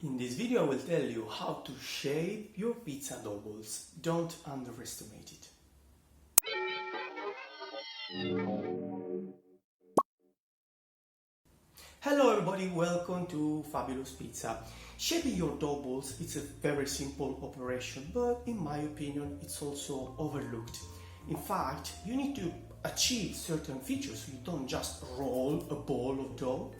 In this video I will tell you how to shape your pizza doubles. Don't underestimate it. Hello everybody, welcome to Fabulous Pizza. Shaping your doubles is a very simple operation, but in my opinion it's also overlooked. In fact, you need to achieve certain features so you don't just roll a ball of dough.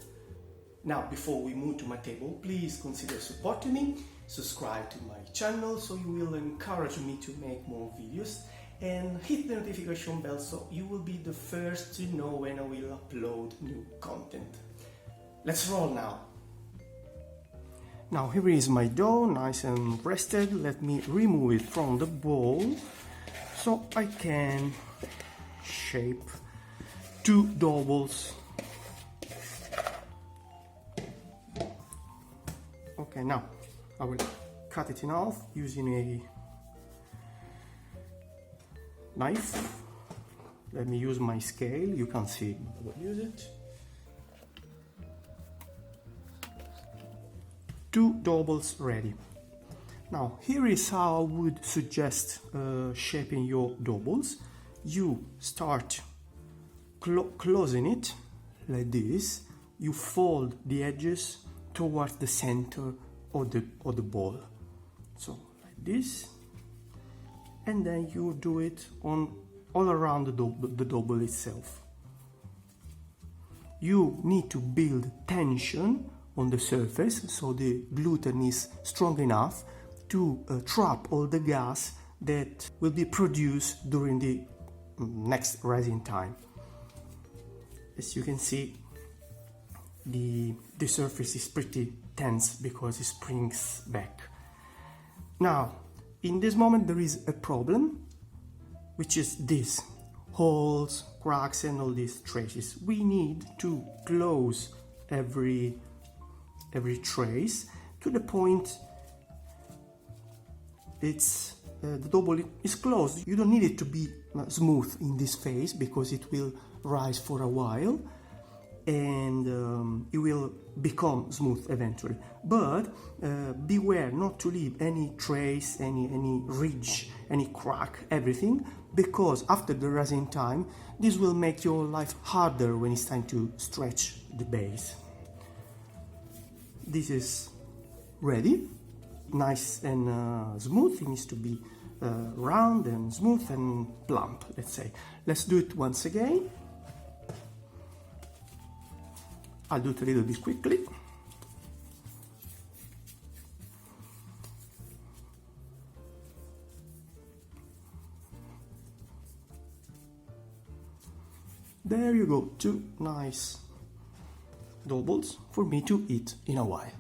Now, before we move to my table, please consider supporting me, subscribe to my channel so you will encourage me to make more videos, and hit the notification bell so you will be the first to know when I will upload new content. Let's roll now. Now here is my dough, nice and rested. Let me remove it from the bowl so I can shape two doubles. Okay, now I will cut it in half using a knife. Let me use my scale, you can see I will use it. Two doubles ready. Now here is how I would suggest shaping your doubles. You start closing it like this. You fold the edges towards the center of the ball, so like this, and then you do it on all around the double itself. You need to build tension on the surface so the gluten is strong enough to trap all the gas that will be produced during the next rising time. As you can see, the surface is pretty tense because it springs back. Now, in this moment there is a problem, which is this: holes, cracks and all these traces. We need to close every trace to the point it's the double is closed. You don't need it to be smooth in this phase because it will rise for a while and it will become smooth eventually, but beware not to leave any trace, any ridge, any crack, everything, because after the rising time this will make your life harder when it's time to stretch the base. This is ready, nice and smooth. It needs to be round and smooth and plump, let's say. Let's do it once again. I'll do it a little bit quickly. There you go, two nice doubles for me to eat in a while.